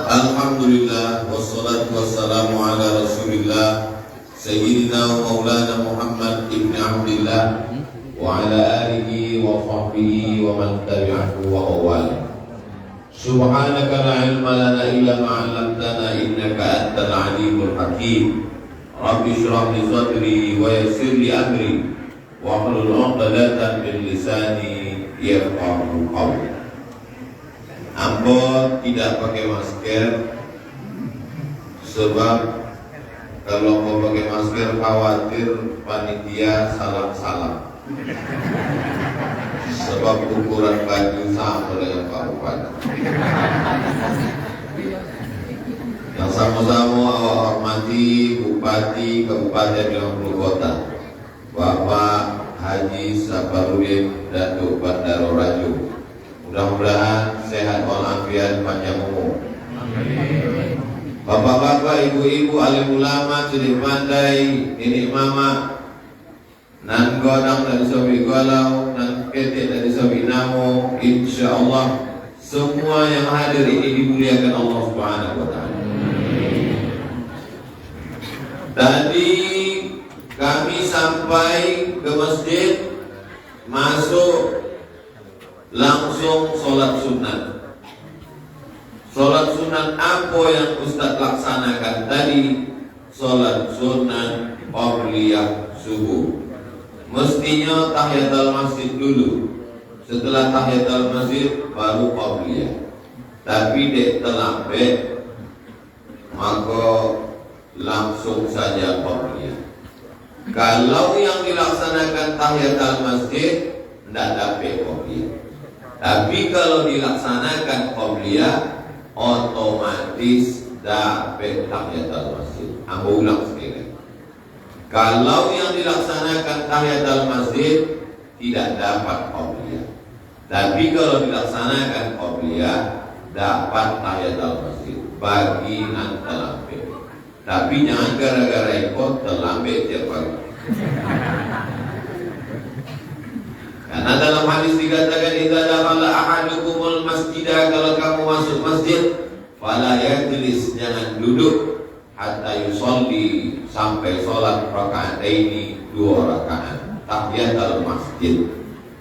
Alhamdulillah wassalatu wassalamu ala Rasulillah Sayyidina wa maulana Muhammad ibn Abdillah wa ala alihi wa sahbihi wa man tabi'ahu wa awwal. Subhanaka la ilma lana illa ma 'allamtana innaka antal alimul hakim. Rabbi shrah li sadri wa yassir li amri wa hlul 'uqdatam min lisani yafqahu qawli. Ambo tidak pakai masker sebab kalau mau pakai masker khawatir panitia salah-salah. Sebab ukuran baju sama dengan Pak Bupati. Yang sama-sama awak hormati Bupati Kabupaten Bengkulu Kota, Bapak Haji Saparudin Datuk Bandaro Rajo. Mudah-mudahan sehat walafiat panjang umur. Amin. Bapak-bapak, ibu-ibu, alim ulama, sudah pandai, ini mama, nan godang dari sobi golau, nan ketik dari sobi namo, insya Allah semua yang hadir ini dimuliakan Allah Subhanahu Wa Taala. Tadi kami sampai ke masjid, masuk langsung sholat sunat. Sholat sunat apa yang Ustaz laksanakan tadi? Sholat sunat qabliyah subuh. Mestinya tahiyatul masjid dulu. Setelah tahiyatul masjid baru qabliyah. Tapi dek terlambat, maka langsung saja qabliyah. Kalau yang dilaksanakan tahiyatul masjid tidak dapat qabliyah. Tapi kalau dilaksanakan qabliyah otomatis dapat tahiyatul masjid. Ambo ulang sekali. Kalau yang dilaksanakan tahiyatul masjid tidak dapat qabliyah. Tapi kalau dilaksanakan qabliyah dapat tahiyatul masjid bagi nan terlambat. Tapi jangan gara-gara ikut terlambat tiap pagi. Karena dalam hadis dikatakan idza dakhala ahadukumul masjidah, kalau kamu masuk masjid fala yajlis, jangan duduk hatta yusolli, sampai sholat rakaataini, 2 rakaat tahiyatul masjid,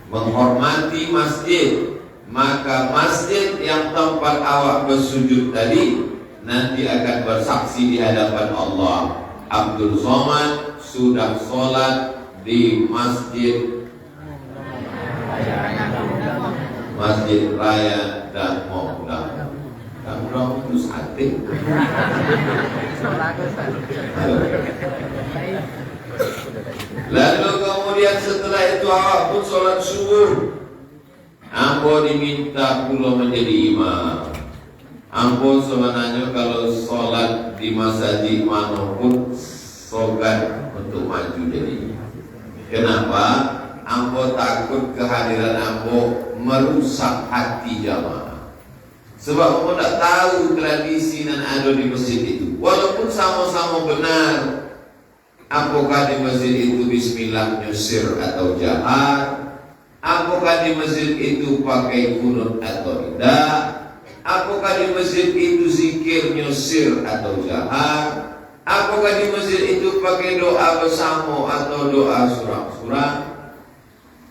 menghormati masjid. Maka masjid yang tempat awak bersujud tadi nanti akan bersaksi di hadapan Allah, Abdul Somad sudah sholat di masjid Raya dan Maulah. Kamu dong itu sate. Lalu kemudian setelah itu awak pun sholat subuh. Ambo diminta pula menjadi imam. Ambo sebenarnya kalau sholat di masjid manapun sogan untuk maju jadi imam. Kenapa? Ambo takut kehadiran ambo merusak hati jamaah. Sebab ambo tak tahu tradisi dan ada di masjid itu. Walaupun sama-sama benar, apakah di masjid itu bismillah nyusir atau jahar, apakah di masjid itu pakai kunut atau tidak, apakah di masjid itu zikir nyusir atau jahar, apakah di masjid itu pakai doa bersama atau doa surah-surah.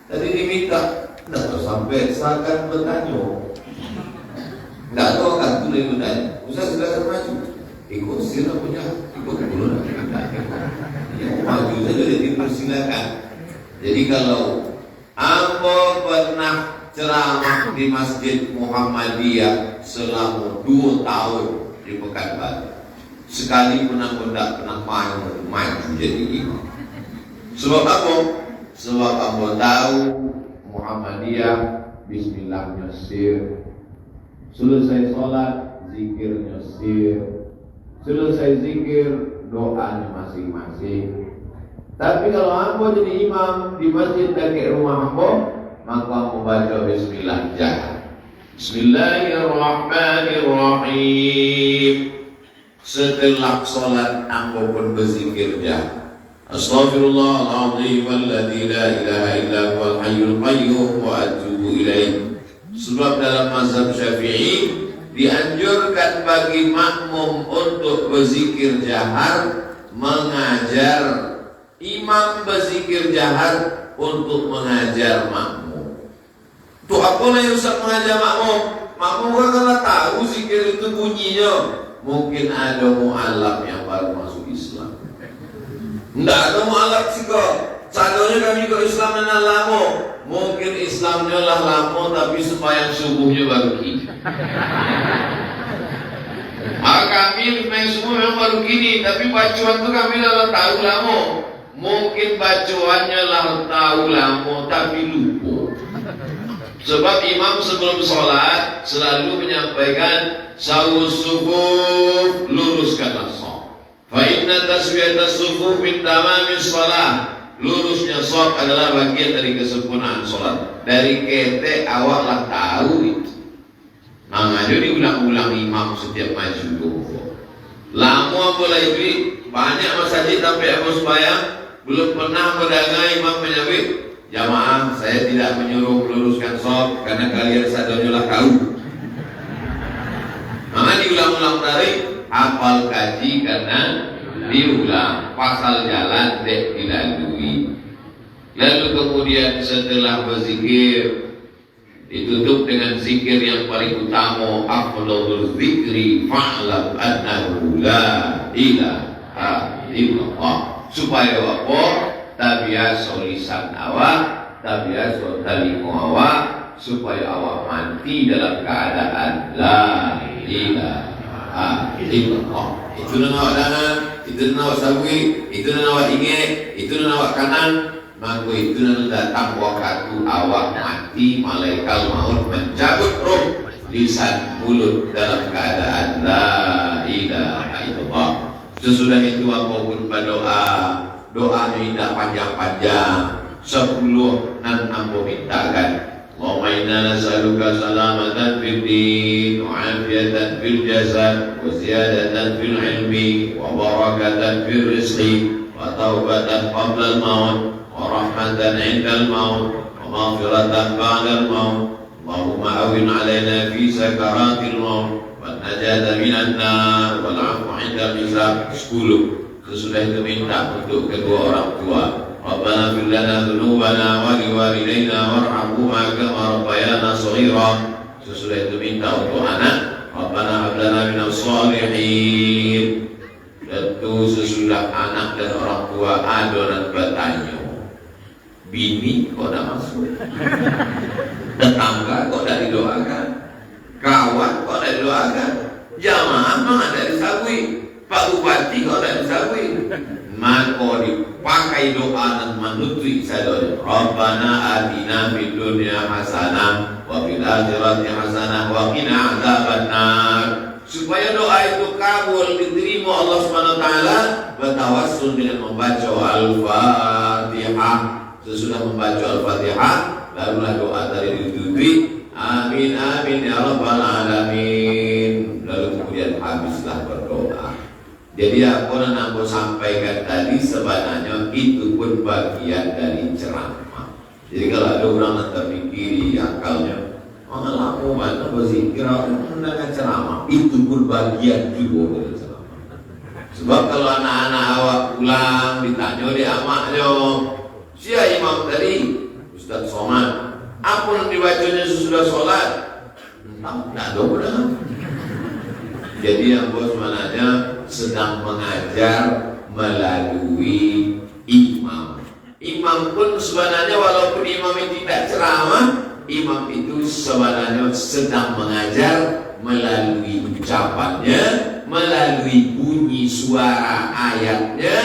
Tadi diminta, tidak tahu sampai seakan bertanya, tidak tahu akan itu dari bertanya. Ustaz silakan maju, ikut sila punya, ikut dulu. Ya maju saja dipersilakan. Jadi kalau ambo pernah ceramah di Masjid Muhammadiyah selama 2 tahun di Pekanbaru, sekali pun ambo tidak pernah maju jadi imam. Sebab apa? Sebab ambo tahu Muhammadiyah bismillah nyusir, selesai sholat zikir nyusir, selesai zikir doanya masing-masing. Tapi kalau ambo jadi imam di masjid dekat rumah ambo, maka ambo baca bismillah jangan. Bismillahirrahmanirrahim. Setelah sholat ambo pun berzikir jangan. Astaghfirullahaladzim walladzi la ilaha illa huwal hayyul qayyum wa atubu ilaih. Sebab dalam mazhab Syafi'i dianjurkan bagi makmum untuk berzikir jahar, mengajar imam berzikir jahar untuk mengajar makmum. Tuh apa yang Ustaz mengajar makmum? Makmum kan kalau tahu zikir itu bunyinya. Mungkin ada mu'alaf yang baru masuk Islam. Tidak ada mu'alaf sih kok. Sadanya kami ke Islam yang lama. Mungkin Islamnya lah lama, tapi sembahyang subuhnya baru kini. Kami sembahyang subuh memang baru kini, tapi bacaan itu kami dah tahu lama. Mungkin bacaannya lah tahu lama, tapi lupa. Sebab imam sebelum sholat selalu menyampaikan sawus subuh, luruskanlah sholat. Fa inna taswiyatas subuh min tamamis sholat. Lurusnya sholat adalah bagian dari kesempurnaan sholat. Dari kete awak lah tahu itu. Makanya diulang-ulang imam setiap maju. Lama mulai beli banyak masjid sampai aku sembahyang belum pernah mendengar imam menyebut jamaah saya tidak menyuruh meluruskan sholat karena kalian sadarnya lah tahu. Maka diulang-ulang dari hafal kaji karena diulang pasal jalan dek dilalui. Lalu kemudian setelah berzikir ditutup dengan zikir yang paling utama, afdhalul zikri fa'lam annahu la ilaha illallah. Supaya apa? Tabiasa lisan awak, tabiasa telinga awak, supaya awak mati dalam keadaan la ilaha illallah. Itu dan awak dangan, itu dan awak sabui, itu dan awak ingat, itu dan awak kanan. Maka itu dan datang waktu awak mati, malaikat maut mencabut roh lisan mulut dalam keadaan la ilaha illallah. Sesudah itu apapun berdoa, doanya tidak panjang-panjang. 10 nan ambo mintakan. Allahumma inna nas'aluka salamatan fid din wa afiyatan fil jasad wa ziyadatan fil ilmi wa barakatan fil rizqi wa taubatan qabla al-maut wa rahmatan 'inda al-maut wa maghfiratan ba'da al-maut. Allahumma awin 'alaina fi sakaratil maut wa najata minan nar wal 'afwa 'inda al-hisab. 10. Sesudah itu minta untuk kedua orang tua. Rabbana fir lana dzunubana wa liwalidayna warhamhuma kama rabbayana shaghira. Sesudah itu minta untuk anak. Rabbana hab lana minas shalihin. Tentu sesudah anak dan orang tua ada dan bertanya, bini kok dah masuk, tetangga kok dah didoakan, kawan kok dah didoakan, jamaah mana dah disabui, Pak Bupati kok dah disabui. Maka dipakai doa dan menutup sadonya. Rabbana atina fid dunya hasanah wa fil akhirati hasanah wa qina adzabannar. Supaya doa itu kabul, diterima Allah Subhanahu wa taala, bertawassul dengan membaca Al-Fatihah. Sesudah membaca Al-Fatihah, barulah doa tadi ditutupi. Amin amin ya rabbal alamin. Lalu kemudian habislah berdoa. Jadi apa yang aku sampaikan tadi sebenarnya itu pun bagian dari ceramah. Jadi kalau ada orang yang terpikiri akalnya, malah aku mana berzikir mendengar ceramah, itu pun bagian juga dari ceramah. Sebab kalau anak-anak awak pulang ditanya di amaknya, siapa imam tadi? Ustaz Somad. Apa yang dibacanya sesudah sholat? Entah, tidak ada udah. Jadi yang bos sebenarnya sedang mengajar melalui imam. Imam pun sebenarnya walaupun imam itu tidak ceramah, imam itu sebenarnya sedang mengajar melalui ucapannya, melalui bunyi suara ayatnya,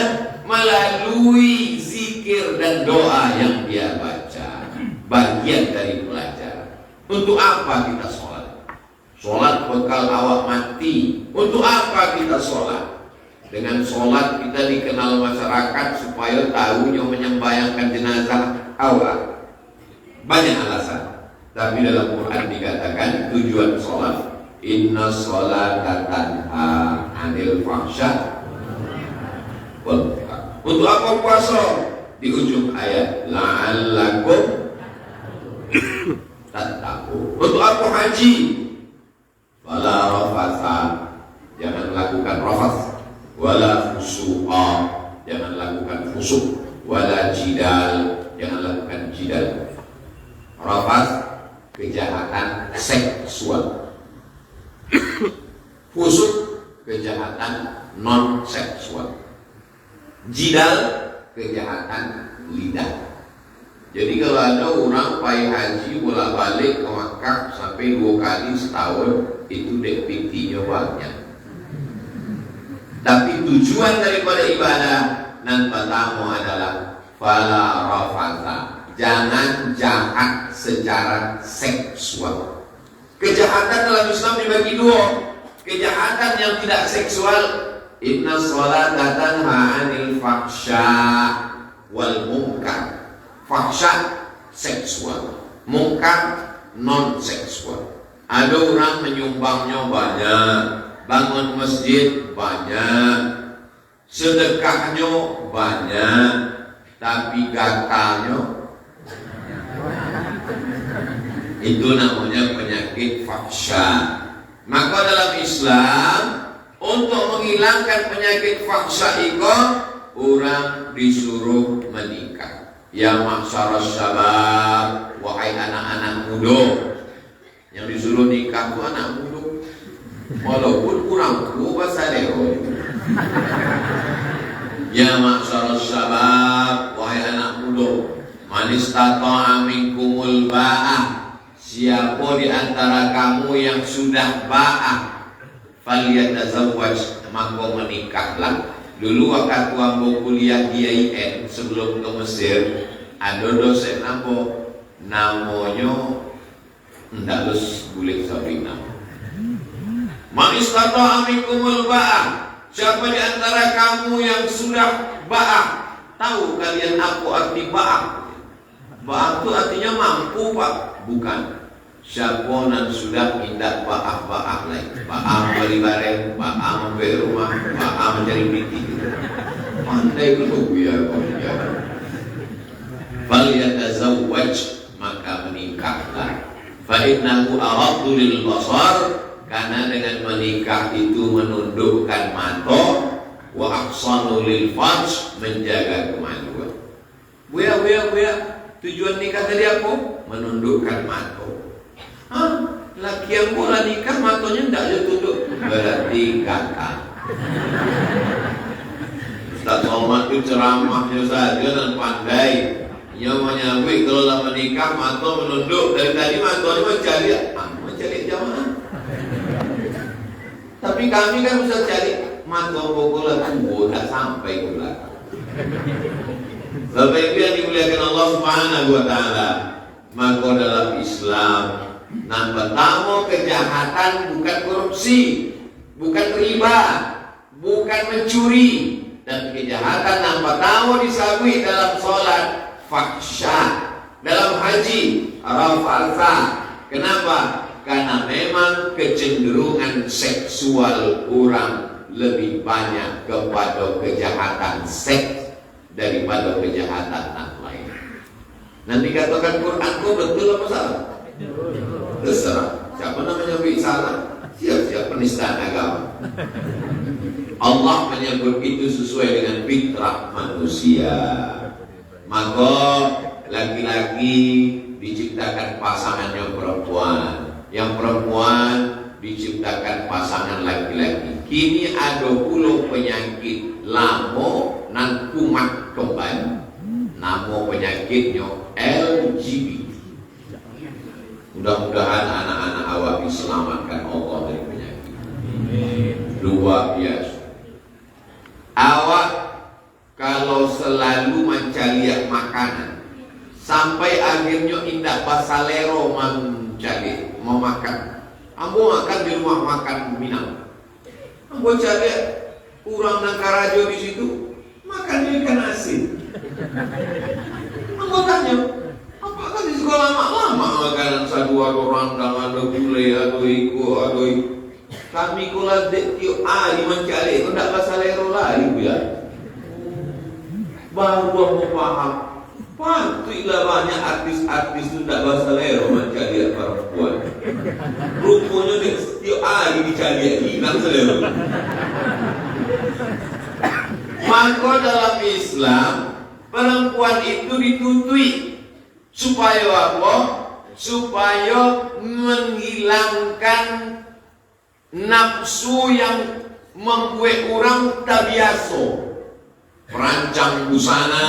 melalui zikir dan doa yang dia baca. Bagian dari pelajaran. Untuk apa kita sholat? Sholat bekal awak mati. Untuk apa kita sholat? Dengan sholat kita dikenal masyarakat supaya tahunya menyembayangkan jenazah awak. Banyak alasan. Tapi dalam Quran dikatakan tujuan sholat, inna sholata tanha anil fahsya wal munkar. Untuk apa puasa? Di ujung ayat la'allakum tattaqun. Untuk aku haji, wala rafasa, jangan lakukan rafas, wala fusuqa, jangan lakukan fusuk, wala jidal, jangan lakukan jidal. Rafas, kejahatan seksual. Fusuk, kejahatan non seksual. Jidal, kejahatan lidah. Jadi kalau ada orang pai haji bolak-balik ke Makkah sampai 2 kali setahun, itu DPT-nya banyak. Tapi tujuan daripada ibadah nan pertama adalah fala rafata, jangan jahat secara seksual. Kejahatan dalam Islam dibagi 2. Kejahatan yang tidak seksual, inna sholata tanha 'anil fahsya wal munkar. Fahsya seksual, munkar non seksual. Ada orang menyumbangnya banyak, bangun masjid banyak, sedekahnya banyak, tapi gatalnya itu namanya penyakit fahsya. Maka dalam Islam, untuk menghilangkan penyakit fahsya itu, orang disuruh menikah. Ya masyarakat syabab, wahai anak-anak muda, yang disuruh nikah itu anak muda, walaupun kurang tua bahasa dewa. Ya masyarakat syabab, wahai anak muda, man istata'a minkumul ba'ah, siapa di antara kamu yang sudah ba'ah, falyatazawwaj, maka menikahlah. Dulu waktu ambo kuliah di IAIN sebelum ke Mesir, ada dosen ambo namanya ndak lus bulik Sabrina. Man istata'a minkumul ba'ah, siapa di antara kamu yang sudah ba'ah? Tahu kalian apa arti ba'ah? Ba'ah itu artinya mampu, Pak. Bukan. Siapa yang sudah minta ba'ah lain, ba'ah beli bareng, ba'ah membeli rumah, ba'ah mencari binti. Pandai dulu ya kau ya. Falyatazawwaj, maka menikahlah. Fa innahu aghaddu lil basar, karena dengan menikah itu menundukkan mata, wa ahsanu lil farj, menjaga kemaluan. Buya, tujuan nikah tadi apa? Menundukkan mata. Laki yang bola nikah matanya tidak ada tunduk, berarti gagal. Ustaz Somad itu ceramahnya saja dan pandai. Ia menyambut kalau lah menikah mata menunduk, dari tadi matanya mencari jamaah. Tapi kami kan bisa cari mata bola tua, tak sampai ke belakang. Bapak Ibu yang dimuliakan Allah Subhanahu wa Ta'ala, maka dalam Islam, yang pertama kejahatan bukan korupsi, bukan riba, bukan mencuri, dan kejahatan yang pertama disabui dalam sholat fahsya, dalam haji rafasa. Kenapa? Karena memang kecenderungan seksual orang lebih banyak kepada kejahatan seks daripada kejahatan yang lain. Nanti katakan Quran kok betul apa salah? Terserah. Siapa namanya salah? Siap-siap penistaan agama. Allah menyebut itu sesuai dengan fitrah manusia. Maka laki-laki diciptakan pasangannya perempuan, yang perempuan diciptakan pasangan laki-laki. Kini ada puluh penyakit lamo nan kumat kembali. Nama penyakitnya LGBT. Mudah-mudahan anak-anak awak diselamatkan Allah dari penyakit. Luar biasa. Awak kalau selalu mencari makanan sampai akhirnya indah basalero mencari mau makan. Ambo makan di rumah makan Minang. Ambo cari kurang nangkarajo di situ makan ikan asin. Ambo tanya, apakah di sekolah lama makanan satu orang dengan ada gulai, ada iku, ada iku. Kami kula tiap hari mencari itu tidak basalero lagi ya. Baru mau paham. Patuhilah banyak artis-artis itu tidak basalero mencari perempuan. rupanya dia setiap hari dicari hilang selalu. Maka dalam Islam perempuan itu ditutui supaya apa? Supaya menghilangkan nafsu yang membuat orang tak biasa. Perancang busana,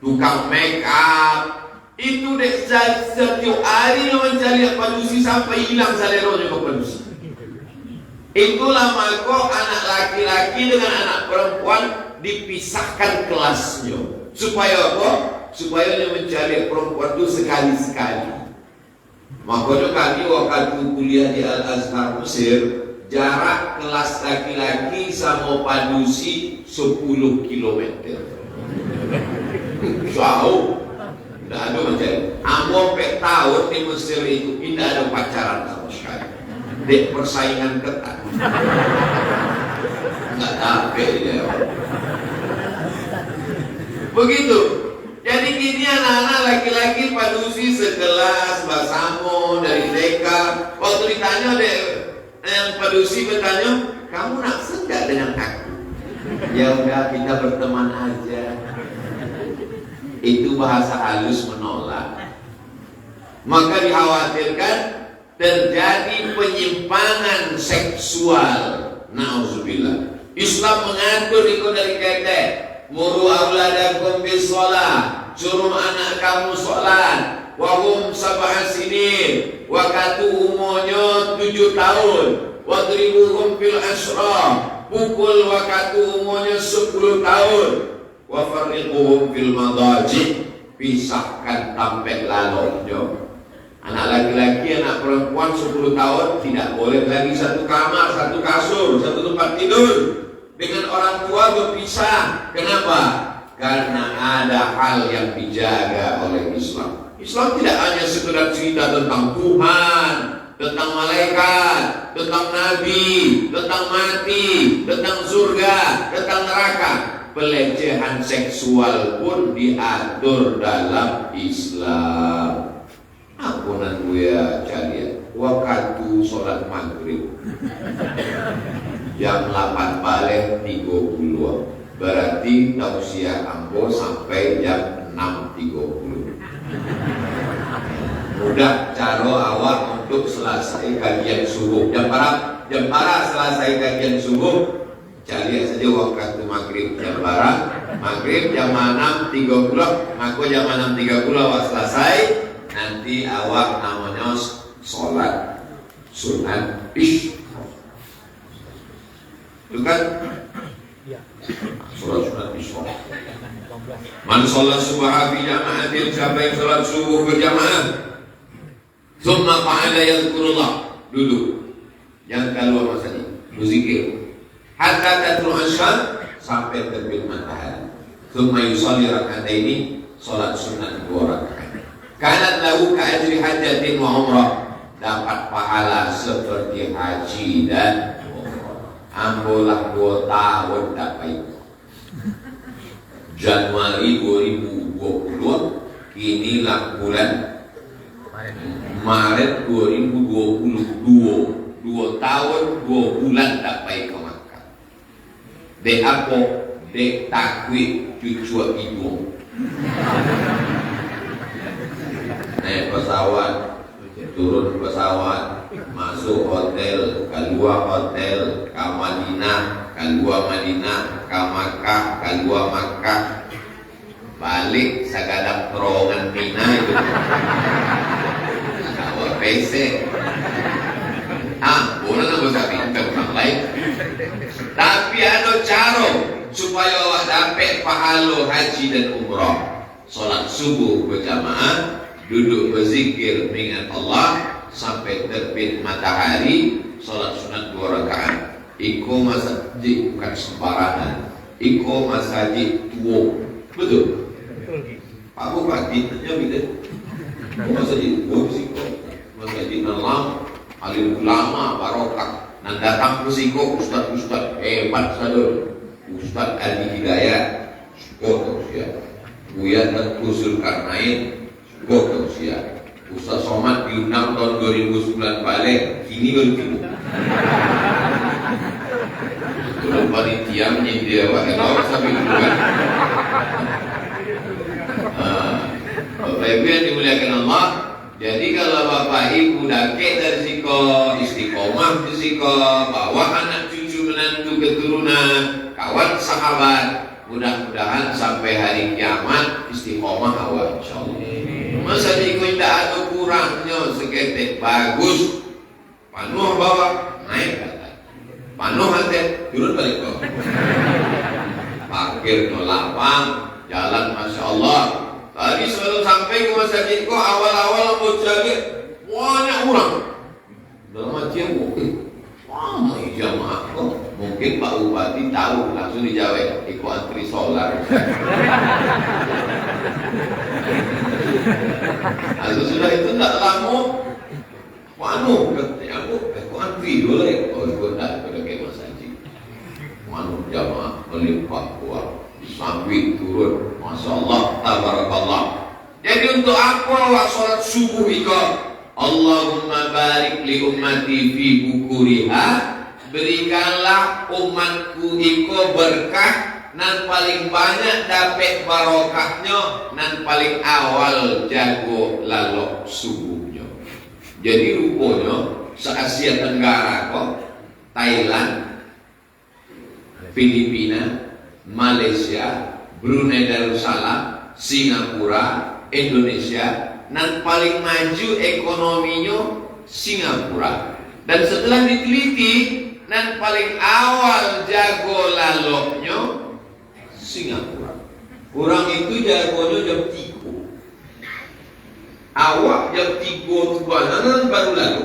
tukang make up, itu dek setiap hari mencari padusi sampai hilang saleronya ke padusi. Itulah maka anak laki-laki dengan anak perempuan dipisahkan kelasnya. Supaya apa? Supaya dia mencari perempuan itu sekali-sekali. Makanya kami waktu kuliah di Al-Azhar Mesir, jarak kelas laki-laki sama padusi 10 km. Jauh. Tidak ada macam Ambo sampai tahun di Mesir itu tidak ada pacaran sama sekali. Dek persaingan ketat. Enggak capek dia. Begitu. Jadi gini anak-anak laki-laki padusi sekelas Basamo dari TK. Waktu ditanya yang padusi bertanya, kamu naksir enggak dengan aku? Ya udah kita berteman aja. Itu bahasa halus menolak. Maka dikhawatirkan terjadi penyimpangan seksual. Nauzubillah. Islam mengatur itu dari kata muru auladakum bis shalah, suruh anak kamu sholat. Wahum sab'a sinin, waktu umurnya 7 tahun. Wadribuhum fil ashrah, pukul waktu umurnya 10 tahun. Wa farriquhum fil madaji, pisahkan tampek laloknya. Anak laki-laki, anak perempuan 10 tahun tidak boleh lagi satu kamar, satu kasur, satu tempat tidur. Dengan orang tua berpisah. Kenapa? Karena ada hal yang dijaga oleh Islam. Islam tidak hanya sekedar cerita tentang Tuhan, tentang malaikat, tentang nabi, tentang mati, tentang surga, tentang neraka. Pelecehan seksual pun diatur dalam Islam. Ampunan gue kalian. Waktu sholat maghrib jam 8 balik 30. Berarti tausiah ambo sampai jam 6.30. Mudah cara awak untuk selesai kajian subuh. Jam para selesai kajian subuh. Cari saja waktu maghrib jam barat. Maghrib jam 6.30. Maka jam 6.30 awak selesai. Nanti awak namanya sholat sunat isya. Itu kan? Sholat sunat isya. Man sholat subuh fi jama'atin, siapa yang sholat subuh berjamaah. Tsumma qa'ada yadhkurullah, duduk. Jangan keluar masanya, berzikir. Hatta tatlu asyam, sampai terbit matahari. Tsumma yusalli rak'ataini, sholat sunat 2 rakaat. Kanat lahu ka'ajri hajatin wa umrah, dapat pahala seperti haji dan umrah. Ambolah 2 tahun dapat. Januari 2020, inilah bulan Maret 2022. 2 tahun 2 bulan dapat ke Makkah. Dek apa? Dek takwid cucu hidung. Naik pesawat, turun pesawat, masuk hotel, keluar hotel, ke Madinah, keluar Madinah, ke Makkah, keluar Makkah, balik sagadang terowongan Mina itu. Awal PC. Boleh nggak bisa pintar orang lain. Tapi ada cara supaya awak dapat pahala haji dan umrah. Salat subuh berjamaah, duduk berzikir mengingat Allah sampai terbit matahari, salat sunat 2 rakaat. Iko masjid bukan sembarangan. Iko masjid tua. Betul? Pak Bupati tanya gitu. Masjid tua sih kok. Masjid Nalam, alim ulama barokah. Nan datang ke siko ustad-ustad hebat sadar. Ustad Ali Hidayat, kok sia. Buya dan Kusul Karnain, kok sia. Ustaz Somad diundang tahun 2009 balik, kini baru tiba. Belum panitia menyindir Pak Elok sampai bukan. Bapak Ibu yang dimuliakan Allah, jadi kalau Bapak Ibu dakek dari siko istiqomah di siko, bawa anak cucu menantu keturunan, kawan sahabat, mudah-mudahan sampai hari kiamat istiqomah awal insyaallah. Masa di tidak ada kurangnya seketek bagus, panuh bawa naik kata, panuh hati turun balik kok, parkir no lapang, jalan masya Allah. Tadi sebelum sampai ke masjid kok awal-awal mau jadi banyak orang, dalam macam wah jamaah kok. Mungkin Pak Bupati tahu langsung dijawab ikut antri solar. Lalu sudah itu tak lama, manu katanya aku antri dulu ya. Oh ikut dah pada kayak Mas Haji. Manu jamaah melimpah kuat, sambil turun, masya Allah, tabarakallah. Jadi untuk apa wak sholat subuh itu? Allahumma barik li ummati fi bukuriha, berikanlah umatku itu berkah nan paling banyak dapat barokahnya nan paling awal jago lalok subuhnya. Jadi rupanya se-Asia Tenggara kok Thailand, Filipina, Malaysia, Brunei Darussalam, Singapura, Indonesia nan paling maju ekonominya Singapura. Dan setelah diteliti nan paling awal jago laloknya Singapura. Orang itu jagonya jam 3. Awak jam 3 tu baru lalu.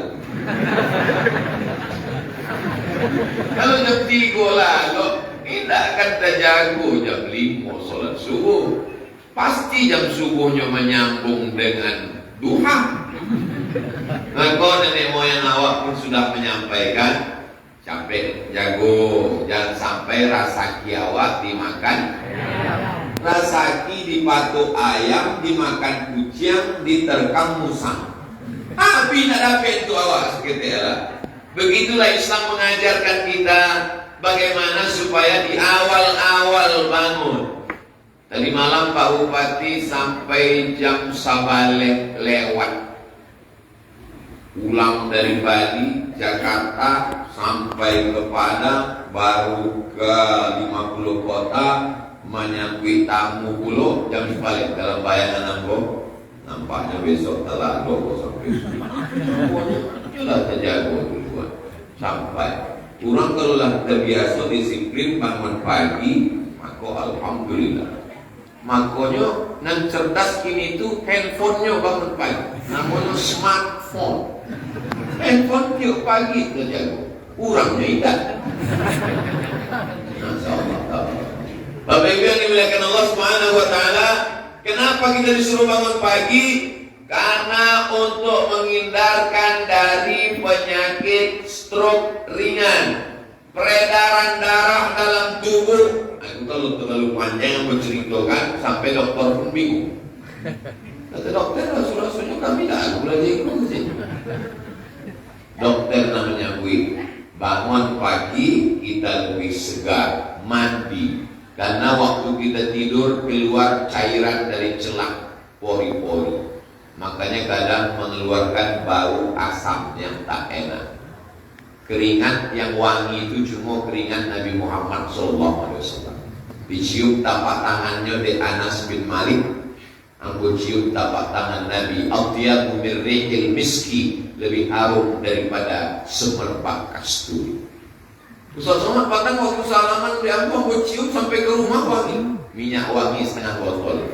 Kalau jam 3 lalu, tidak akan terjago jam 5 sholat subuh. Pasti jam subuhnya menyambung dengan duha. Maka nenek moyang awak pun sudah menyampaikan, sampai jago, jangan sampai rasaki awak dimakan, rasaki dipatok ayam, dimakan kucing, diterkam musang. Tapi tidak dapat itu awak seketika. Begitulah Islam mengajarkan kita bagaimana supaya di awal-awal bangun. Tadi malam Pak Bupati sampai jam sabale lewat. Pulang dari Bali, Jakarta sampai ke Padang, baru ke 50 kota, menyambut tamu pulau jam balik dalam bayangan ambo. Nampaknya besok telah logo sampai sudah terjago duluan sampai. Kurang kalau lah terbiasa disiplin bangun pagi, maka alhamdulillah. Makanya nan cerdas kini itu handphonenya bangun pagi, namanya smartphone. Handphone tiap pagi terjago, kurangnya tidak. Masyaallah. Bapak Ibu yang dimuliakan Allah Subhanahu Wa Taala, kenapa kita disuruh bangun pagi? Karena untuk menghindarkan dari penyakit stroke ringan, peredaran darah dalam tubuh. Aku kalau terlalu panjang yang menceritakan sampai dokter pun bingung. Kata dokter, rasul-rasulnya kami tak aku lagi ikut sih. Dokter namanya Bu, bangun pagi kita lebih segar, mandi. Karena waktu kita tidur keluar cairan dari celah pori-pori. Makanya kadang mengeluarkan bau asam yang tak enak. Keringat yang wangi itu cuma keringat Nabi Muhammad SAW. Dicium tapak tangannya di Anas bin Malik. Aku cium tapak tangan Nabi. Atyabu min rihil miski, lebih harum daripada semerbak kasturi. Ustaz Somad Padang waktu salaman di aku cium sampai ke rumah wangi. Minyak wangi setengah botol.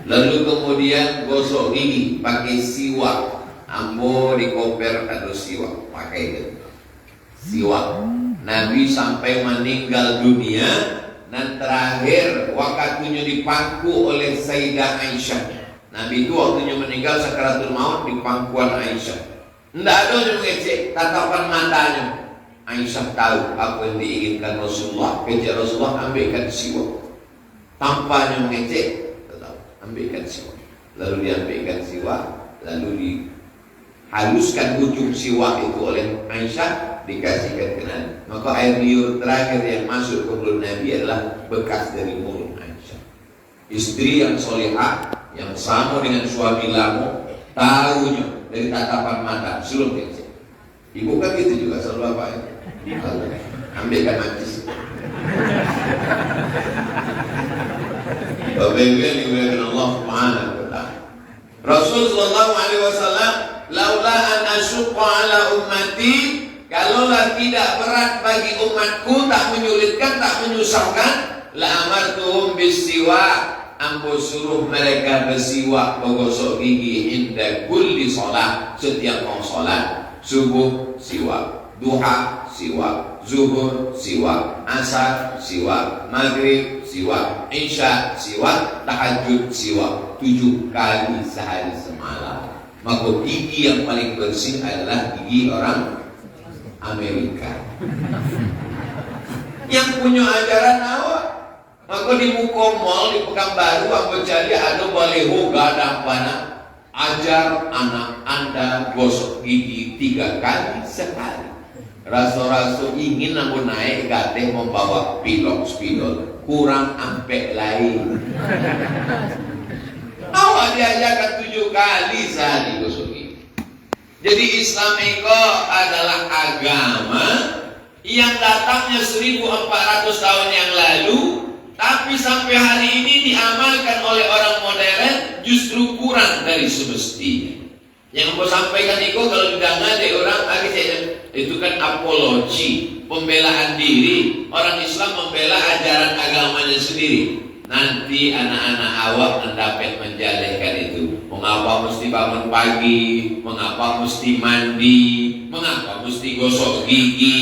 Lalu kemudian gosok gigi pakai siwak. Ambo di koper ada siwak, pakai itu siwak. Nabi sampai meninggal dunia dan terakhir waktunya dipangku oleh Sayyidah Aisyah. Nabi itu waktunya meninggal sakaratul maut di pangkuan Aisyah. Tidak ada yang mengecek tatapan matanya. Aisyah tahu apa yang diinginkan Rasulullah. Kejar Rasulullah ambilkan siwak. Tanpa yang mengecek, ambil ikan siwak. Lalu diambil ikan siwak, lalu dihaluskan ujung siwak itu oleh Aisyah, dikasihkan ke Nabi. Maka air liur terakhir yang masuk ke mulut Nabi adalah bekas dari mulut Aisyah. Istri yang solehah, yang sama dengan suami lama, tahunya dari tatapan mata sebelum dia. Ibu kan gitu juga selalu apa ya? Ambilkan najis. Bapak-ibu Allah Subhanahu wa ta'ala. Rasul sallallahu alaihi wasallam, laula an asyqa ala ummati, kalaulah tidak berat bagi umatku, tak menyulitkan, tak menyusahkan, la amartuhum bisiwak, ambo suruh mereka bersiwak, menggosok gigi inda kulli salat, setiap mau salat. Subuh siwak, duha siwak, zuhur siwak, asar siwak, maghrib siwak, isya siwak, tahajud siwak, 7 kali sehari semalam. Maka gigi yang paling bersih adalah gigi orang Amerika yang punya ajaran awak. Maka di Mukomol, di Pekanbaru, Ambo Cari ada baleho gadang panah, ajar anak Anda gosok gigi 3 kali sehari. Raso-raso ingin namun naik gateh membawa pilok spidol, kurang ampek lain. Awak diajarkan 7 kali sehari gosok gigi. Jadi Islam itu adalah agama yang datangnya 1400 tahun yang lalu, tapi sampai hari ini diamalkan oleh orang modern justru kurang dari semestinya. Yang mau sampaikan itu kalau didengar dari orang itu kan apologi, pembelaan diri. Orang Islam membela ajaran agamanya sendiri. Nanti anak-anak awak mendapat menjalihkan itu. Mengapa mesti bangun pagi? Mengapa mesti mandi? Mengapa mesti gosok gigi?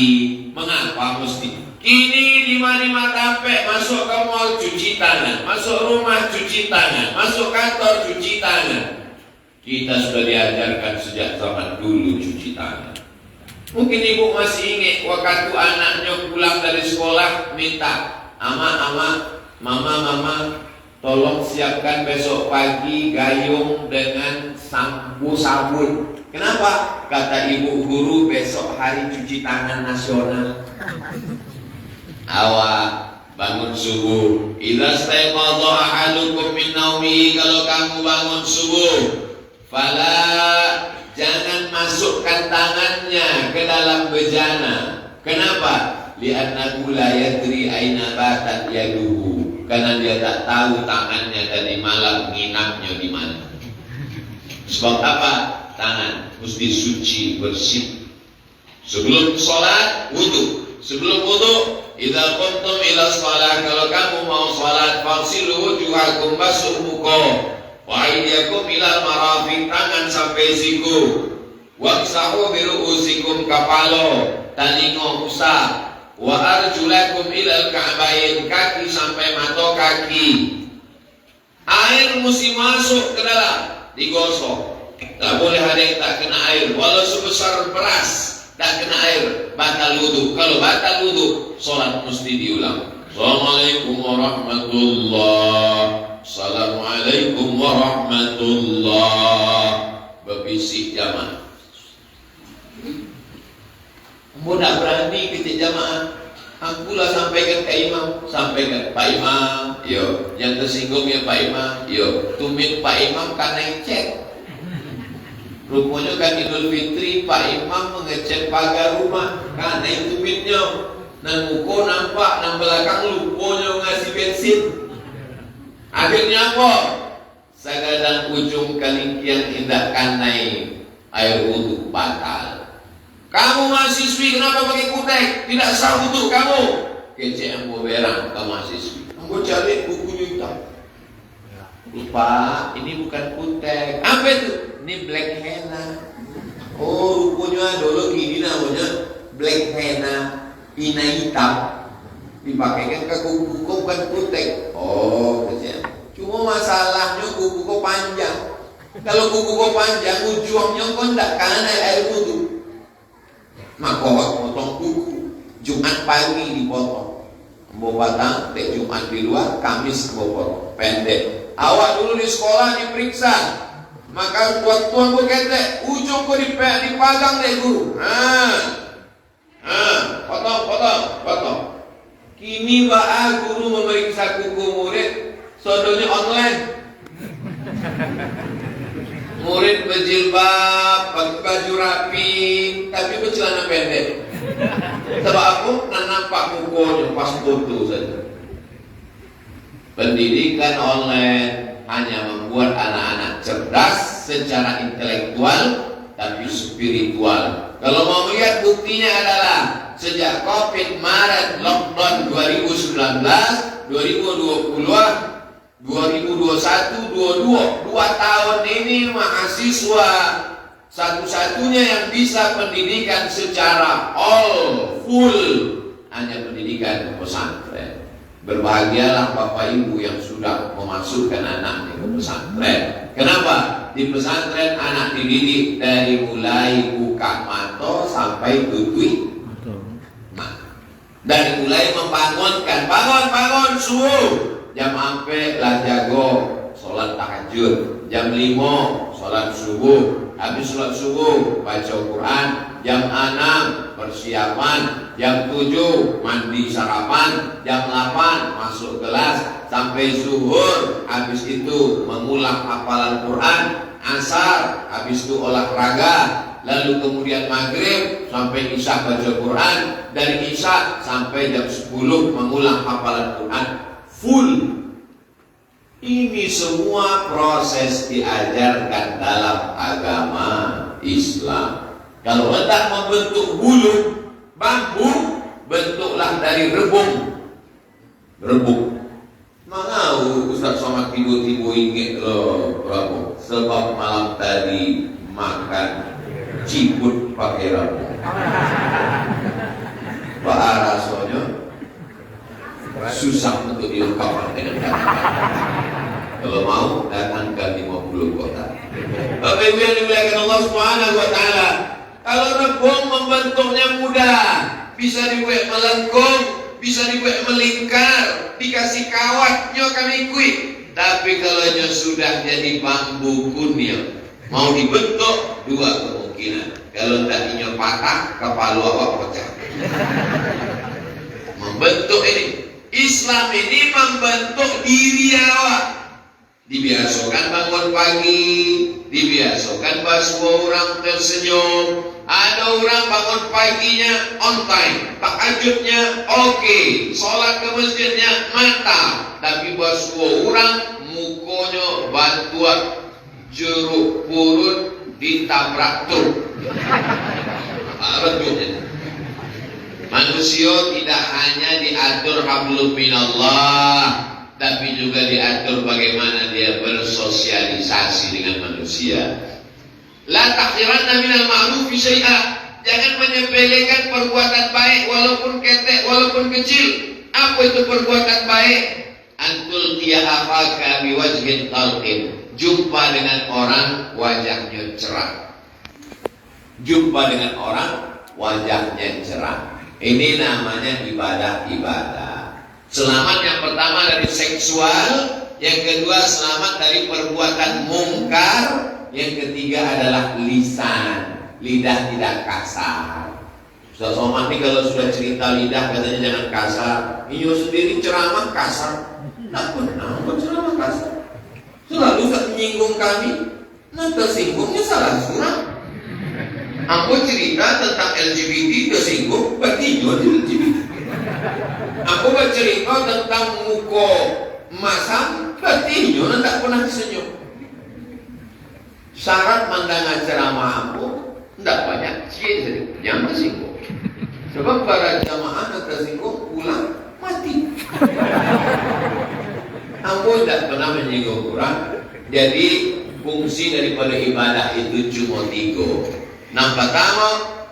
Mengapa mesti ini 5 tape, masuk ke mall cuci tangan, masuk rumah cuci tangan, masuk kantor cuci tangan. Kita sudah diajarkan sejak zaman dulu cuci tangan. Mungkin ibu masih ingat waktu anaknya pulang dari sekolah minta, mama, tolong siapkan besok pagi gayung dengan sabun. Kenapa? Kata ibu guru, besok hari cuci tangan nasional. Awak bangun subuh, idza staiqadha ahadukum min naumihi, kalau kamu bangun subuh, fala, jangan masukkan tangannya ke dalam bejana. Kenapa? Li'annahu la yadri aina batat yaduhu, karena dia tak tahu tangannya tadi malam nginapnya di mana. Sebab apa? Tangan mesti suci, bersih. Sebelum sholat, wudu. Sebelum wudu, idza qumtum ila shalah, kalau kamu mau salat, fagsilu wujuhakum, basuh muka, wa aydiyakum ila marafiq, tangan sampai siku, wamsahu bi ru'usikum, kepala, talingo usah, wa arjulakum ila al-ka'bayn, kaki sampai mata kaki. Air mesti masuk ke dalam, digosok. Tak boleh ada yang tak kena air, walau sebesar beras. Tak kena air, batal wudu. Kalau batal wudu, sholat mesti diulang. Assalamualaikum warahmatullahi. Assalamualaikum warahmatullahi. Berbisik jamaah. Kamu tak berani ketik jamaah. Akulah sampaikan ke imam. Sampaikan Pak Imam. Yo, yang tersinggung ya Pak Imam. Yo, tumit Pak Imam karena cek. Rupanya kan Idul Fitri Pak Imam mengecek pagar rumah karena itu mitnya. Dan muka nampak, dan belakang lupanya ngasih bensin. Akhirnya apa? Sagadang ujung kalingkian indah kanai air wudhu batal. Kamu mahasiswi kenapa pakai kutek? Tidak sah wudhu kamu. Kecek ambo berang ke mahasiswi. Ambo cari bukunya hitam. Lupa, ini bukan kutek. Apa itu? Ini black henna. Oh, rupanya dulu gini namanya black henna, pina hitam. Dipakaikan ke kuku bukan kutek. Oh, kecil. Cuma masalahnya kuku kok panjang. Kalau kuku kok panjang, ujungnya kok tidak kanan air wudhu. Maka waktu potong kuku, Jumat pagi dipotong. Mau batang, Jumat di luar, Kamis mau potong. Pendek. Awak dulu di sekolah diperiksa, maka tuan ku kete, ujung ku dipagang deh guru. Potong. Kini guru memeriksa kuku murid, sodonya online. Murid berjilbab, pakai baju rapi, tapi bercelana pendek. Sebab aku nampak kukunya pas foto saja. Pendidikan online hanya membuat anak-anak cerdas secara intelektual, tapi spiritual. Kalau mau melihat buktinya adalah sejak COVID Maret lockdown 2019, 2020, 2021, 22, 2 tahun ini mahasiswa satu-satunya yang bisa pendidikan secara all full hanya pendidikan pesantren. Berbahagialah Bapak Ibu yang sudah memasukkan anaknya ke pesantren. Kenapa? Di pesantren anak dididik dari mulai buka mata sampai tutui. Dari mulai membangunkan, bangun subuh. Jam 4 lah jago sholat tahajud. Jam 5 sholat subuh. Habis sholat subuh baca Quran. Jam 6 persiapan. Jam 7 mandi sarapan. Jam 8 masuk kelas sampai zuhur. Habis itu mengulang hafalan Quran. Asar habis itu olahraga. Lalu kemudian maghrib sampai isya baca Quran. Dari isya sampai jam 10 mengulang hafalan Quran full. Ini semua proses diajarkan dalam agama Islam. Kalau hendak membentuk bulu bambu, bentuklah dari rebung. Mau Ustaz Somad tiba-tiba ingat berapa? Sebab malam tadi makan ciput pakai rebung. Pak rasanya susah untuk diungkapkan dengan kata-kata. Kalau mau datang ke 50 kota. Bapak Ibu yang dimuliakan Allah Subhanahu wa taala, kalau rebung membentuknya mudah, bisa dibuat melengkung, bisa dibuat melingkar, dikasih kawatnya kami kuih. Tapi kalau sudah jadi bambu kuning, mau dibentuk dua kemungkinan. Kalau tadinya patah, kepala awak pecah. Membentuk ini, Islam ini membentuk diri awak. Dibiasakan bangun pagi, dibiasakan semua orang tersenyum. Ada orang bangun paginya on time, tahajudnya oke, sholat ke masjidnya mantap. Tapi semua orang mukanya bantuan jeruk purut ditabrak truk. Manusia tidak hanya diatur hablum minallah, tapi juga diatur bagaimana dia bersosialisasi dengan manusia. La tahqiranna minal ma'rufi syai'a. Jangan menyepelekan perbuatan baik walaupun ketek, walaupun kecil. Apa itu perbuatan baik? Antul qiya akhaka biwajhin talqin. Jumpa dengan orang wajahnya cerah. Jumpa dengan orang wajahnya cerah. Ini namanya ibadah-ibadah. Selamat yang pertama dari seksual, yang kedua selamat dari perbuatan mungkar, yang ketiga adalah lisan, lidah tidak kasar. Ustaz Somad ini kalau sudah cerita lidah katanya jangan kasar. Iyo sendiri ceramah kasar, tidak pernah ceramah kasar. Selalu menyinggung kami, nah tersinggungnya salah surah. Aku cerita tentang LGBT tersinggung, berarti jual LGBT. Aku bercerita tentang muka masam, berarti nyonya tak pernah senyum. Syarat mandangan ceramah aku tidak banyak, jangan tersinggung. Sebab para jamaah yang tersinggung pulang mati. Aku tidak pernah menyinggung orang. Jadi fungsi daripada ibadah itu cuma 3. Yang pertama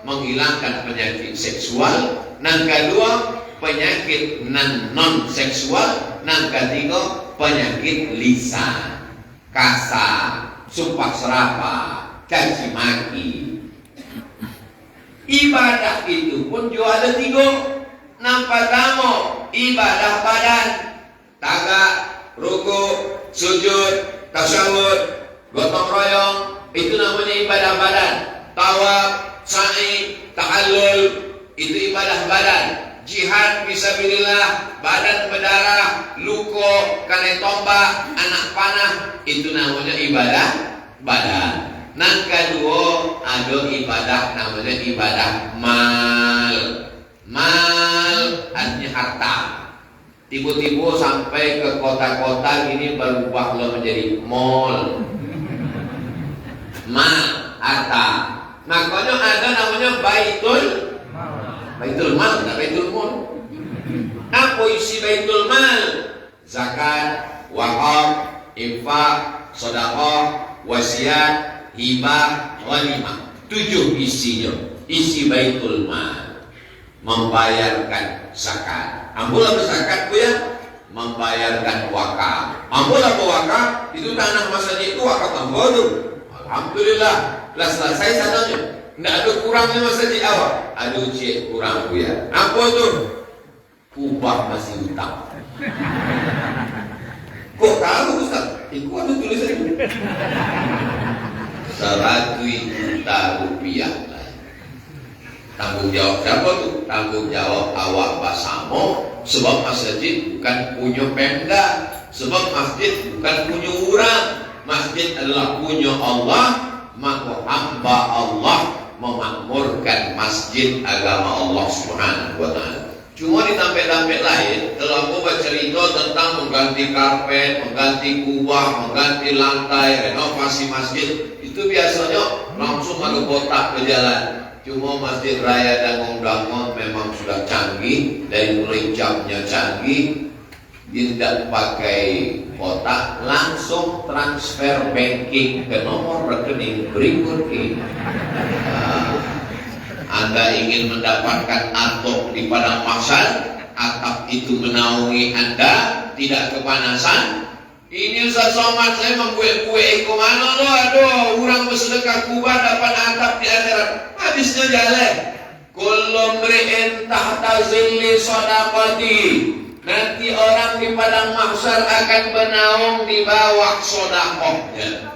menghilangkan penyakit seksual, yang kedua penyakit non seksual, yang ketiga penyakit lisan, kasar, sumpah serapah, caci maki. Ibadah itu pun juga ada 3. Yang pertama ibadah badan, tagak, rukuk, sujud, tasyahud, gotong royong, itu namanya ibadah badan. Tawaf, sa'i, tahallul, itu ibadah badan. Jihad fisabilillah, badan berdarah, luko, kane tombak, anak panah, itu namanya ibadah badan. Nang kedua ada ibadah namanya ibadah mal. Mal artinya harta. Tiba-tiba sampai ke kota-kota ini berubah menjadi mall. Mal, harta. Makanya ada namanya baitul mal, tidak baitul mal. Apa isi baitul mal? Zakat, wakaf, infak, sedekah, wasiat, hibah, ghanimah. 7 isinya. Isi baitul mal. Membayarkan zakat. Ambul apa zakat bu ya? Membayarkan wakaf. Ambul apa wakaf? Itu tanah masjid itu wakaf ambul. Alhamdulillah. Telah selesai sananya. Tidak ada kurangnya masjid awak. Ada ujian kurang bu ya. Apa tuh? Kubah masih hutang. Kok tahu Ustaz? Itu ada tulisan. 100 juta rupiah. Tanggung jawab siapa tuh? Tanggung jawab awak Basamo. Sebab masjid bukan punya Pemda. Sebab masjid bukan punya orang. Masjid adalah punya Allah. Maka hamba Allah memakmurkan masjid agama Allah Subhanahu wa ta'ala. Cuma di tempat-tempat lain telah bercerita tentang mengganti karpet, mengganti kubah, mengganti lantai, renovasi masjid. Itu biasanya langsung ada kotak ke jalan. Cuma Masjid Raya Dangon-Dangon memang sudah canggih. Dari mulai jamnya canggih, tidak pakai kotak, langsung transfer banking ke nomor rekening berikut ini. Anda ingin mendapatkan atap di padang mahsyar, atap itu menaungi Anda, tidak kepanasan. Ini Ustaz Somad, saya membuat kue kemana lo? Aduh, orang bersedekah kubah dapat atap di akhirat. Habisnya jalan. Kullu mri'in tahta zilli shadaqati. Nanti orang di padang mahsyar akan bernaung di bawah sedekahnya.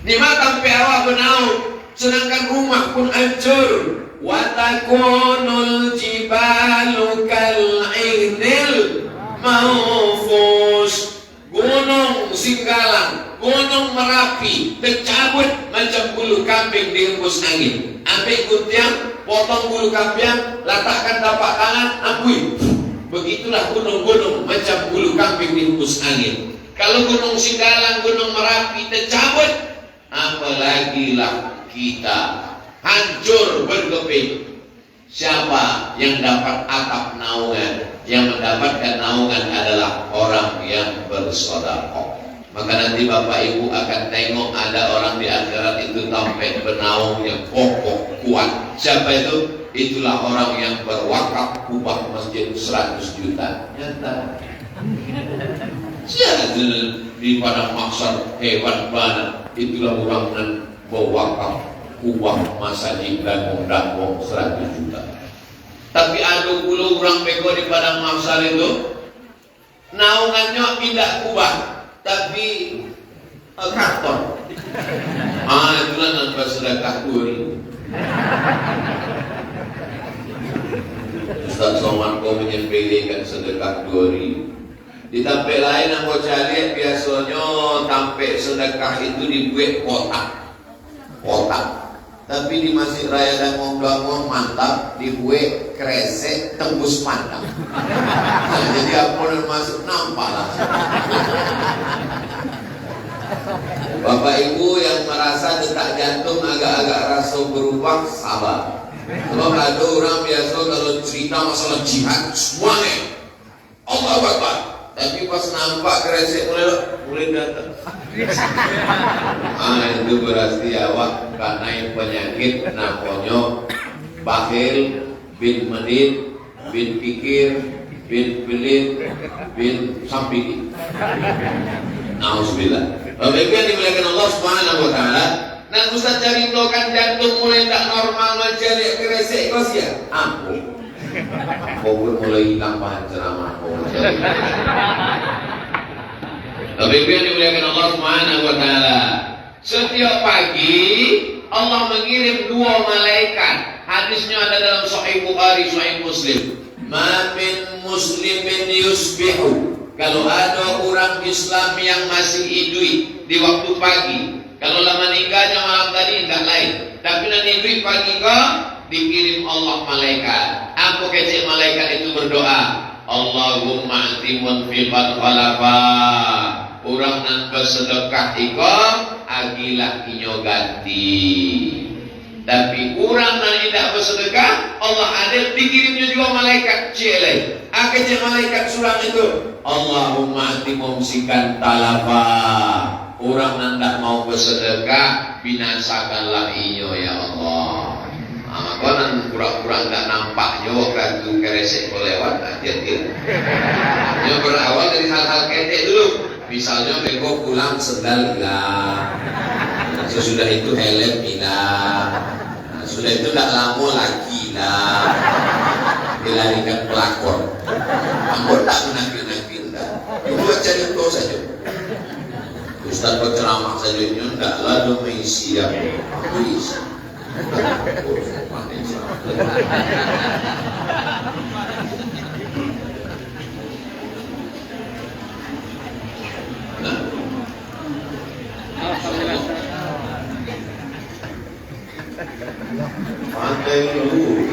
Di mata awak bernaung, sedangkan rumah pun hancur. Wa takunul jibalu kal'inil manfus. Gunung Singgalang, Gunung Merapi tercabut macam bulu kambing dihembus angin. Ambil guntiang, potong bulu kambing, letakkan tapak tangan, ambui. Begitulah gunung-gunung macam bulu kambing dihembus angin. Kalau Gunung Singgalang, Gunung Merapi tercabut, apalagi lah kita hancur berkeping. Siapa yang dapat atap naungan? Yang mendapatkan naungan adalah orang yang bersedekah. Maka nanti Bapak Ibu akan tengok ada orang di akhirat itu sampai bernaungnya kokoh kuat. Siapa itu? Itulah orang yang berwakaf kubah masjid 100 juta. Nyata. Siapa di padang mahsyar hebat banget. Itulah orang yang berwakaf kubah masjid dan Dangon 100 juta. Tapi ada puluh orang bego di padang mahsyar itu naungannya tidak kubah, tapi karton. Itulah nampak sedekah kuri. Ustaz Somad kau menyembelihkan sedekah 2.000. Di tempat lain yang mau cari biasanya sampai sedekah itu dibuat kotak. Tapi di Masjid Raya Dangon-Dangon mantap, dibuat kresek tembus pandang. Nah, jadi apa yang masuk nampak lah. Bapak Ibu yang merasa detak jantung agak-agak rasa berubah, sabar. Sebab ada orang biasa kalau cerita masalah jihad semuanya Allahu Akbar. Tapi pas nampak kresek mulai datang. Itu berarti awak karena penyakit namanya bakhil, bin menit, bin pikir, bin pelit, bin samping. Nauzubillah. Bapak Ibu yang dimuliakan Allah Subhanahu wa taala, nah Ustaz cari blokan jantung mulai tak normal mencari kresek kos ya. Ampun. Kau mulai hilang bahan ceramah. Tapi yang dimuliakan Allah Subhanahu wa taala, setiap pagi Allah mengirim 2 malaikat. Hadisnya ada dalam Sahih Bukhari, Sahih Muslim. Ma min muslimin yusbihu. Kalau ada orang Islam yang masih hidup di waktu pagi, kalau lama meninggalnya malam tadi tidak lain, tapi nanti hidup pagi kok dikirim Allah malaikat. Apa kecil malaikat itu berdoa? Allahumma ati munfiqan khalafa. Orang nan bersedekah iko agilah inyo ganti. Tapi orang nan tidak bersedekah, Allah adil dikirimnya juga malaikat cile. Akhirnya malaikat surang itu, Allahumma ati mumsikan talafa. Orang nan tak mau bersedekah, binasakanlah inyo ya Allah. Kau nan pura-pura tak nampak nyo ratu keresek lewat hati-hati. Nyo berawal dari hal-hal ketek dulu. Misalnya beko pulang sendal hilang, sesudah itu helm hilang, sudah itu tidak lama lagi hilang, dilarikan pelakor. Angkor tak menakil-nakil dah. Itu aja contoh saja. Ustaz berceramah saja itu tidak lalu mengisi yang tulis. Pantai dulu.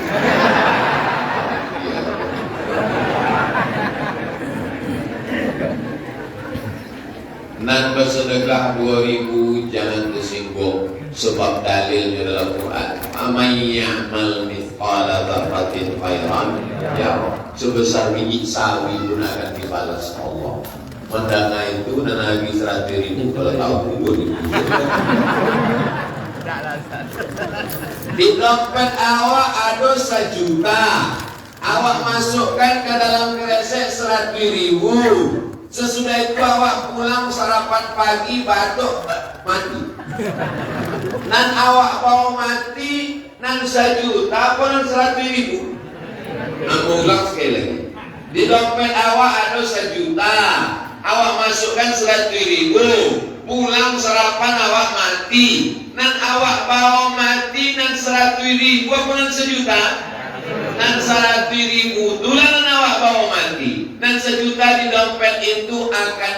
Nan bersedekah 2000 jangan tersinggung, sebab dalilnya dalam Quran. Amay ya'mal mithqala dzarratin khairan yarah. Sebesar biji sawi pun akan dibalas Allah. Mendana itu dan Nabi 100.000 kalau tahu 2000. Di dompet awak ada 1 juta, awak masukkan ke dalam kresek 100.000. Sesudah itu awak pulang sarapan pagi batuk mati. Nan awak bawa mati, nan 1 juta apa nan 100.000. Nan ulang sekali lagi. Di dompet awak ada 1 juta, awak masukkan 100.000. Pulang sarapan awak mati, nan awak bawa mati nan 100.000 apa nan 1 juta? Nan 100.000 tulah nan awak bawa mati. Dan 1 juta di dompet itu akan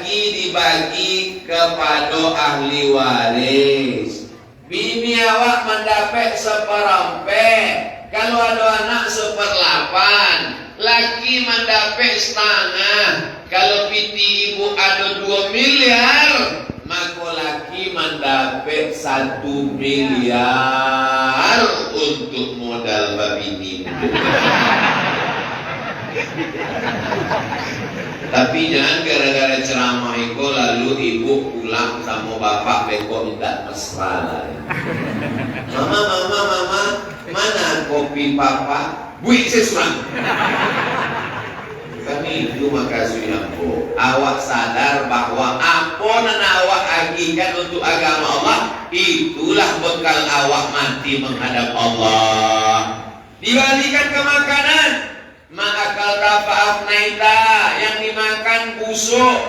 dibagi kepada ahli waris. Bini awak mendapat 1/4. Kalau ada anak 1/8. Laki mendapat setengah. Kalau piti ibu ada 2 miliar, maka laki mendapat 1 miliar untuk modal babini. Tapi jangan gara-gara ceramah itu lalu ibu pulang sama bapak beko minta mesra lah. Mama, mana kopi papa? Buik sesuatu. Kami itu makasih ambo. Awak sadar bahwa apa yang awak agikan untuk agama Allah, itulah bekal awak mati menghadap Allah. Dibalikan ke makanan. Ma'akal tafa'af naita, yang dimakan busuk.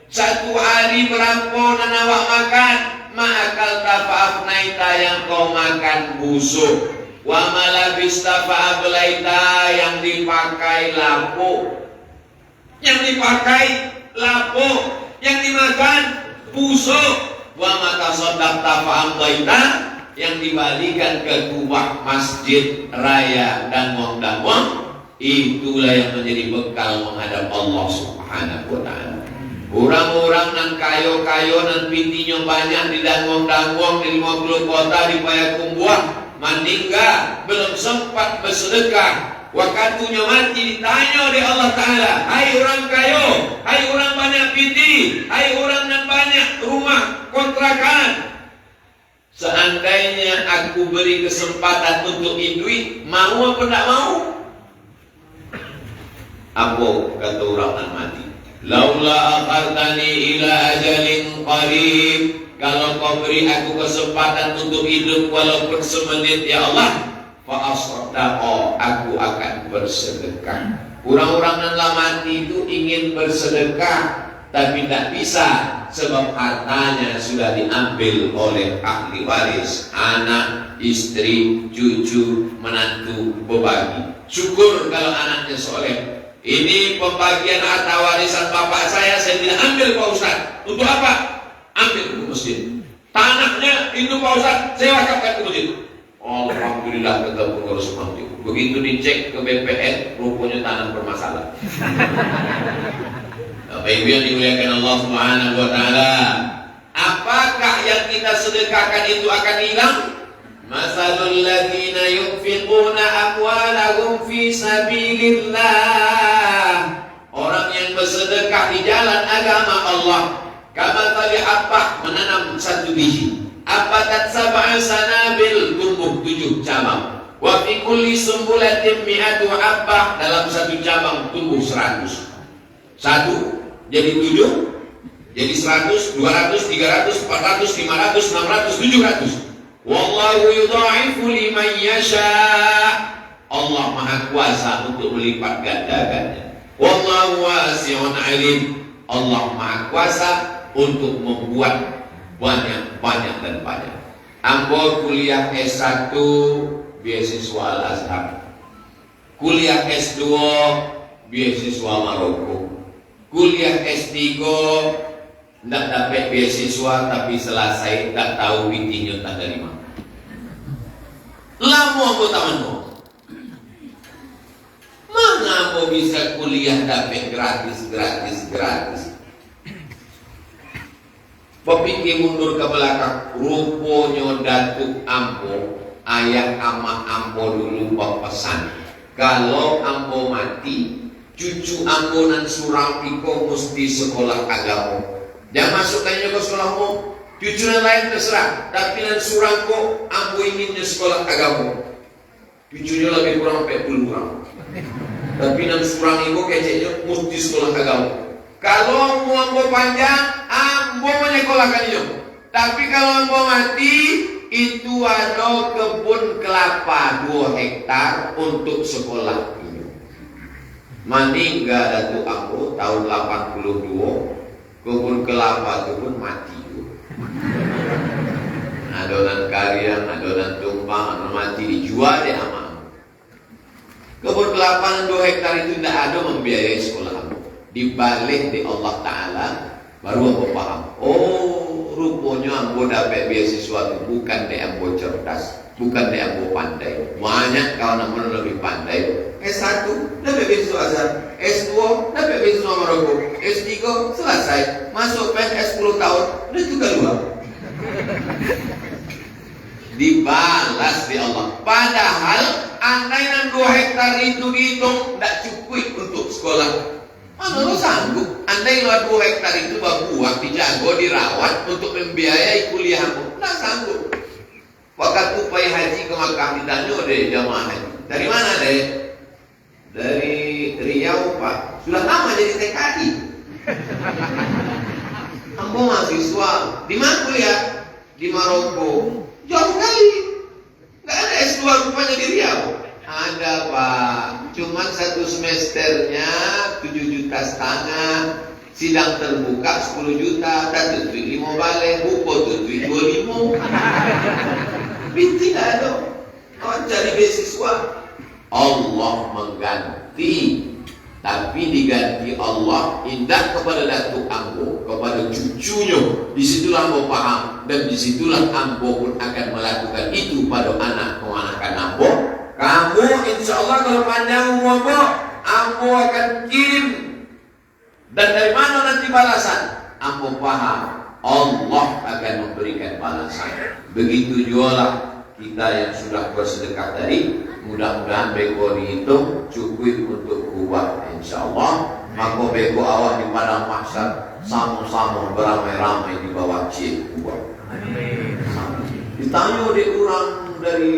1 hari berapa yang awak makan? Ma'akal tafa'af naita, yang kau makan busuk. Wa malabis tafa'af laita, yang dipakai lapuk. Yang dipakai lapuk, yang dimakan busuk. Wa matasodak tafa'af laita, yang dibalikan ke kubah masjid raya dan wong. Itulah yang menjadi bekal menghadap Allah Subhanahu wa ta'ala. Orang-orang nan kayo-kayo nan pintinya banyak di dangwong-dangwong di 50 kota di Payakumbuh, meninggal belum sempat bersedekah. Waktunya mati ditanya oleh Allah Ta'ala, hai orang kayo, hai orang banyak pinti, hai orang nan banyak rumah kontrakan, seandainya aku beri kesempatan untuk hidup, mau apa tak mau? Apa kata orang yang mati? Laula akhartani ila ajalin qarib. Kalau kau beri aku kesempatan untuk hidup walaupun semenit ya Allah, fa asdaqa, aku akan bersedekah. Orang-orang yang mati itu ingin bersedekah, tapi tidak bisa sebab hartanya sudah diambil oleh ahli waris, anak, istri, cucu, menantu, berbagi. Syukur kalau anaknya soleh. Ini pembagian harta warisan bapak saya tidak ambil Pak Ustaz. Untuk apa? Ambil untuk masjid. Tanahnya itu Pak Ustaz, saya wakafkan ke masjid. Alhamdulillah kata pengurus masjid. Begitu dicek ke BPN, rupanya tanah bermasalah. Bapak Ibu yang dimuliakan Allah Subhanahu wa taala, apakah yang kita sedekahkan itu akan hilang? Masalul ladzina yunfiquna amwalahum fi sabilillah. Orang yang bersedekah di jalan agama Allah, kamathali habbah, menanam satu biji, abatat sab'a sanabil, tumbuh 7 cabang. Wa fi kulli sumbulatin mi'atu habbah, dalam satu cabang tumbuh 100. Satu jadi 7, jadi 100, 200, 300, 400, 500, 600, 700. Wallahu yudha'ifu liman yasha. Allah Maha Kuasa untuk melipat gandakannya. Wallahu wasi'un alim. Allah Maha Kuasa untuk membuat banyak dan banyak. Ambo kuliah S1 beasiswa Al-Azhar, kuliah S2 beasiswa Maroko, kuliah S3 tidak dapat beasiswa tapi selesai tak tahu bintinya tak dari mana. Lama aku tamanmu, mana mau bisa kuliah dapat gratis. Pepikir mundur ke belakang, rupanya Datuk Ambo, ayah ama Ambo dulu berpesan, kalau Ambo mati, cucu Ambo nan surang iko mesti sekolah agama. Jangan masukkannya ke sekolahmu, cucu yang lain terserah, tapi nan surang ko Ambo inginnya sekolah agama. Cucunya lebih kurang 40 orang, tapi nan surang iko keceknya mesti sekolah agama. Kalau Ambo panjang, Ambo menyekolahkan itu. Tapi kalau Ambo mati, itu ada kebun kelapa 2 hektar untuk sekolah ini. Meninggal Datuk Ambo tahun 82, kebun kelapa itu pun mati. Adonan kariang, adonan tumpang, adonan mati dijual deh sama Ambo. Kebun kelapa 2 hektar itu tidak ada membiayai sekolah Ambo. Dibalik di Allah Ta'ala baru Ambo paham. Oh, rupanya Ambo dapat beasiswa itu bukan di Ambo cerdas, bukan di Ambo pandai. Banyak kawan Ambo lebih pandai. S1 dapat beasiswa Azhar, S2 dapat beasiswa Maroko, S3 selesai, masuk PNS 10 tahun, udah juga luar. Dibalas di Allah. Padahal andai 2 hektar itu dihitung tidak cukup untuk sekolah. Mana lo sanggup? Andai lo 2 hektar itu buat dijago, dirawat untuk membiayai kuliahmu, nggak sanggup. Waktu upaya haji ke Makkah ditanya deh jamaah haji, dari mana deh? Dari Riau Pak. Sudah lama jadi TKI. Ambo mahasiswa. Di mana kuliah? Di Maroko. Jauh kali. Nggak ada S2 rupanya di Riau. Ada Pak, cuman 1 semesternya 7,5 juta, sidang terbuka 10 juta, dan duit 5 balik, buku duit 25. Binti tidak ada, kawan cari beasiswa. Allah mengganti, tapi diganti Allah indah kepada Datuk Ambo, kepada cucunya. Disitulah Ambo paham, dan disitulah Ambo pun akan melakukan itu pada anak keponakan Ambo. Kamu insya Allah kalau panjang umurmu, Ambo akan kirim. Dan dari mana nanti balasan? Ambo paham, Allah akan memberikan balasan. Begitu juga kita yang sudah bersedekah tadi, mudah-mudahan beko dihitung cukup untuk kuat insya Allah. Maka beko awak di padang mahsyar sama-sama beramai-ramai di bawah cik kuat. Ditanya di orang dari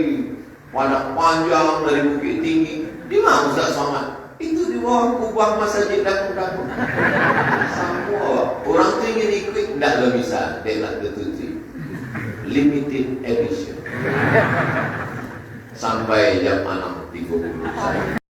Padang Panjang, dari Bukit Tinggi, di mana Ustaz Somad? Itu di bawah kubah masjid Dakun-Dakun. Semua orang itu ingin ikut, tidak bisa, dia nak ketutup. Limited edition. Sampai jam 6.30.